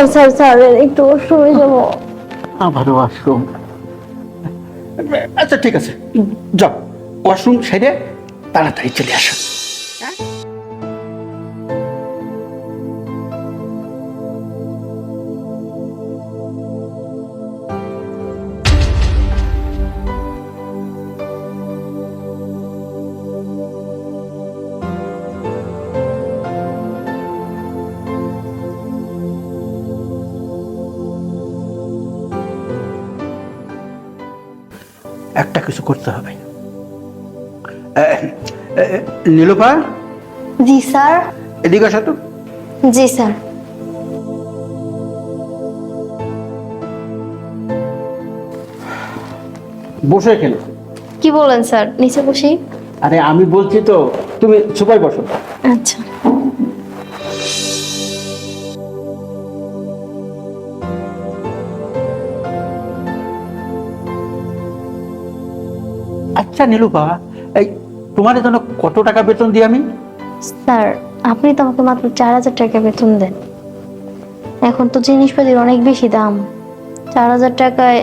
Sir sir sir একটু ওয়াশরুমে যাবো। আবারও ওয়াশরুম? আচ্ছা ঠিক আছে, যাও ওয়াশরুম সেরে তাড়াতাড়ি চলে আসো। একটা কিছু করতে হবে। নীলুফা, জি স্যার। এদিকে আসো তো। জি স্যার। বসে খেলো। কি বলেন স্যার, নিচে বসি? আরে আমি বলছি তো, তুমি সোফায় বসো। আচ্ছা। আচ্ছা নীলুফা, এই তোমার জন্য কত টাকা বেতন দিই আমি? স্যার, আপনি তো আমাকে মাত্র 4,000 টাকা বেতন দেন। এখন তো জিনিসপাতির অনেক বেশি দাম। 4,000 টাকায়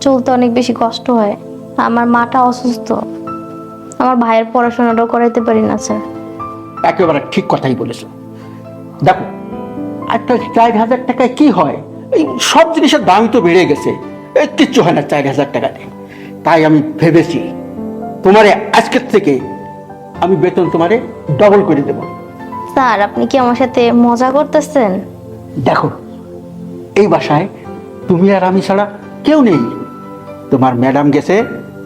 চলতে অনেক বেশি কষ্ট হয়। আমার মাটা অসুস্থ, আমার ভাইয়ের পড়াশোনাটাও করাইতে পারি না স্যার। একেবারে ঠিক কথাই বলেছো। দেখো, একটা 4,000 টাকায় কি হয়? এই সব জিনিসের দাম তো বেড়ে গেছে, এই কিচ্ছু হয় না 4,000 টাকাতে। তাই আমি ভেবেছি তোমারে আজকের থেকে আমি বেতন তোমারে ডবল করে দেব। স্যার, আপনি কি আমার সাথে মজা করতেছেন? দেখো, এই বাসায় তুমি আর আমি ছাড়া কেউ নেই। তোমার ম্যাডাম গেছে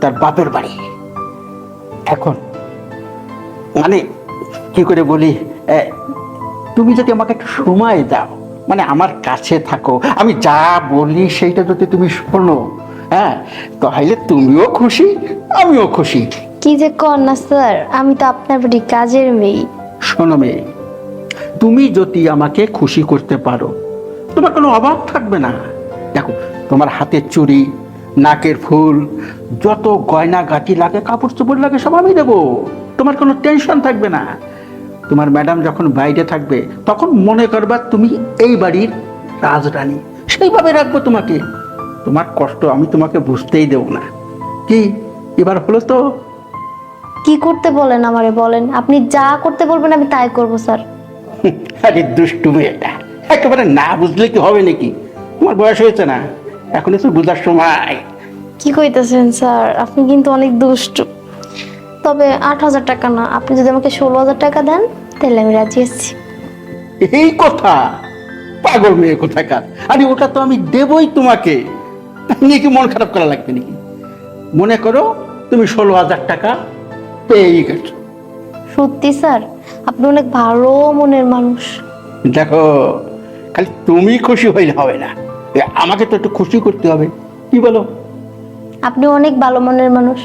তার বাপের বাড়ি। এখন মানে কি করে বলি, তুমি যদি আমাকে একটু সময় দাও, মানে আমার কাছে থাকো, আমি যা বলি সেইটা যদি তুমি শোনো, হ্যাঁ, তাহলে তুমিও খুশি আমিও খুশি। কি যে কর না স্যার, আমি তো আপনার বাড়ি কাজের মেয়ে। শোনো মেয়ে, তুমি যদি আমাকে খুশি করতে পারো, তোমার কোনো অভাব থাকবে না। দেখো, তোমার হাতের চুড়ি, নাকের ফুল, যত গয়না গাটি লাগে, কাপড় চোপড় লাগে, সব আমি দেবো। তোমার কোনো টেনশন থাকবে না। তোমার ম্যাডাম যখন বাইরে থাকবে তখন মনে করবা তুমি এই বাড়ির রাজরানী, সেইভাবে রাখবো তোমাকে। তোমার কষ্ট আমি তোমাকে বুঝতেই দেবো না। কি এবার হলো তো? কি করতে বলেন আমারে বলেন, আপনি যা করতে বলবেন আমি তাই করব স্যার। আরে দুষ্টু মেয়েটা, একেবারে না বুঝলে কি হবে নাকি? তোমার বয়স হয়েছে না, এখন একটু বুঝার সময়। কি কইতেছেন স্যার, আপনি কিন্তু অনেক দুষ্টু। তবে 8,000 টাকা না, আপনি যদি আমাকে 16,000 টাকা দেন তাহলে আমি রাজি আছি। এই কথা? পাগল মেয়ে কোথাকার! আরে ওটা তো আমি দেবই তোমাকে, নিয়ে কি মন খারাপ করা লাগবে নাকি? মনে করো তুমি 16,000 টাকা পেয়েই গেছো। সত্যি স্যার, আপনি অনেক ভালো মনের মানুষ। দেখো, খালি তুমি খুশি হইলে হবে না, আমাকে তো একটু খুশি করতে হবে। কি বলো? আপনি অনেক ভালো মনের মানুষ।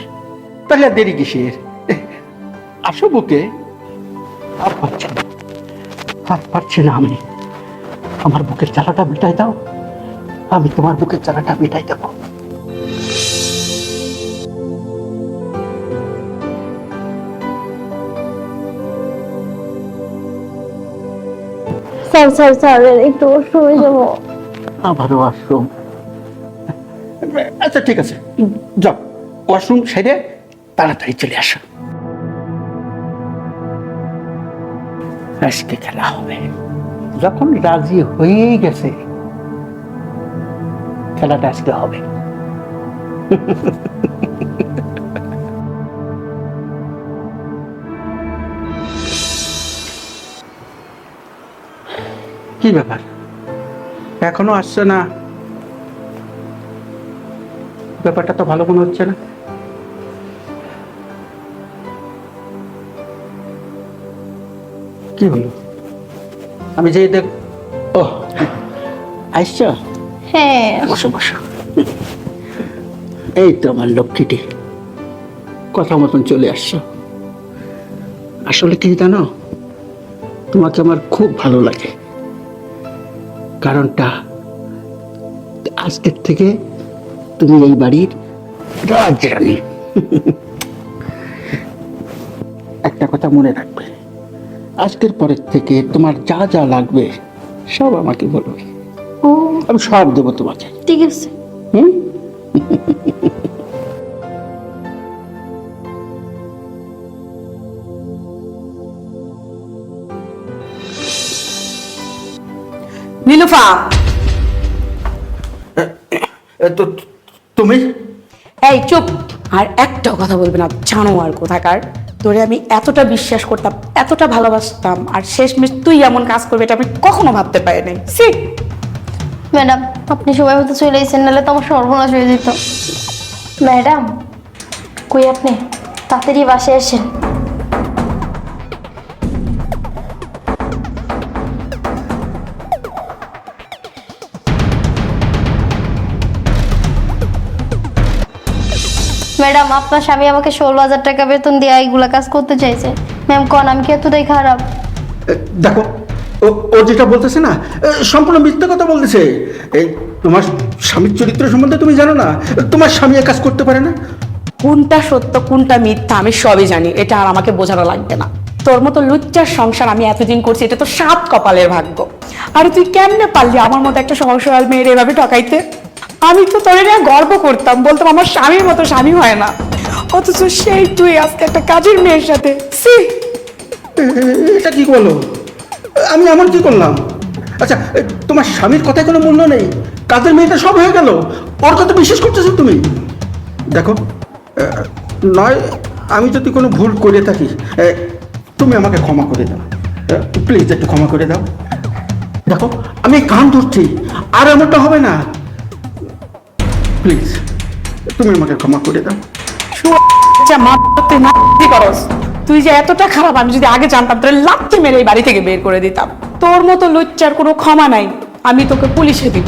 তাহলে আর দেরি কিসের? আসো বুকে। আর পারছি না, আর পারছি না আমি। আমার বুকের জ্বালাটা মিটাই দাও, আমি তোমার বুকের জ্বালাটা মিটাই দেবো। স্যার স্যার স্যার একটু ওয়াশরুমে যাবো। আবারও ওয়াশরুম? আচ্ছা ঠিক আছে, যাও ওয়াশরুম সেরে তাড়াতাড়ি চলে আসো। আজকে খেলা হবে। যখন রাজি হয়েই গেছে, খেলাটা আজকে হবে। কি ব্যাপার, এখনো আসছে না? ব্যাপারটা তো ভালো মনে হচ্ছে না। কি হলো? আমি যেই দেখ, ও আসছো? হ্যাঁ। বসো বসো। এই তো আমার লক্ষ্মীটি, কথা মতন চলে আসছো। আসলে কি জানো, তোমাকে আমার খুব ভালো লাগে। কারণটা, আজকের থেকে তুমি এই বাড়ির রাজরানী। একটা কথা মনে রাখবে, আজকের পরের থেকে তোমার যা যা লাগবে সব আমাকে বলবে। ও আমি সব দেবো তোমাকে। ঠিক আছে। হুম। নীলুফা, তো তুমি এই চুপ। আর একটাও কথা বলবে না, জানোয়ার কোথাকার। তোরে আমি এতটা বিশ্বাস করতাম, এতটা ভালোবাসতাম, আর শেষমেশ তুই এমন কাজ করবে এটা আমি কখনো ভাবতে পারি নাই। সি ম্যাডাম, আপনি সময় মতো চলে এসেছেন, নাহলে তো আমার সর্বনাশ হয়ে যেত। ম্যাডাম, কই আপনি? তাড়াতাড়ি বাসায় আসেন। ম্যাডাম, আপনার স্বামী আমাকে 16,000 টাকা বেতন দিয়ে এইগুলা কাজ করতে চাইছে। ম্যাম কোন আমি কি এতটাই খারাপ? দেখো, ও যেটা বলতেছে না, সম্পূর্ণ মিথ্যে কথা বলতেছে। এই তোমার স্বামীর চরিত্র সম্বন্ধে তুমি জানো না? তোমার স্বামী এ কাজ করতে পারে না। কোনটা সত্য কোনটা মিথ্যা আমি সবই জানি, এটা আর আমাকে বোঝানো লাগবে না। তোর মতো লুচ্চার সংসার আমি এতদিন করছি, এটা তো 7 কপালের ভাগ্য। আর তুই কেমনে পারলি আমার মতো একটা সহজ সরল মেয়ের এভাবে ঠকাইতে? আমি তো তোর নিয়ে গর্ব করতাম, বলতাম আমার স্বামীর মতো স্বামী হয় না, অথচ সেই তুই আজকে একটা কাজের মেয়ের সাথে। সি এটা কি বলো? আমি এমন কি করলাম? আচ্ছা, তোমার স্বামীর কথায় কোনো মূল্য নেই? কাজের মেয়েটা সব হয়ে গেল, ওর কথা বিশ্বাস করতেছো তুমি? দেখো, নয় আমি যদি কোনো ভুল করে থাকি, তুমি আমাকে ক্ষমা করে দাও, প্লিজ একটু ক্ষমা করে দাও। দেখো, আমি কান ধরছি, আর এমনটা হবে না, প্লিজ তুমি আমাকে ক্ষমা করে দাও। তুই যে এতটা খারাপ আমি যদি আগে জানতাম তোর লাথি মেরে এই বাড়ি থেকে বের করে দিতাম। তোর মতো লুচ্চার কোনো ক্ষমা নাই, আমি তোকে পুলিশে দিব।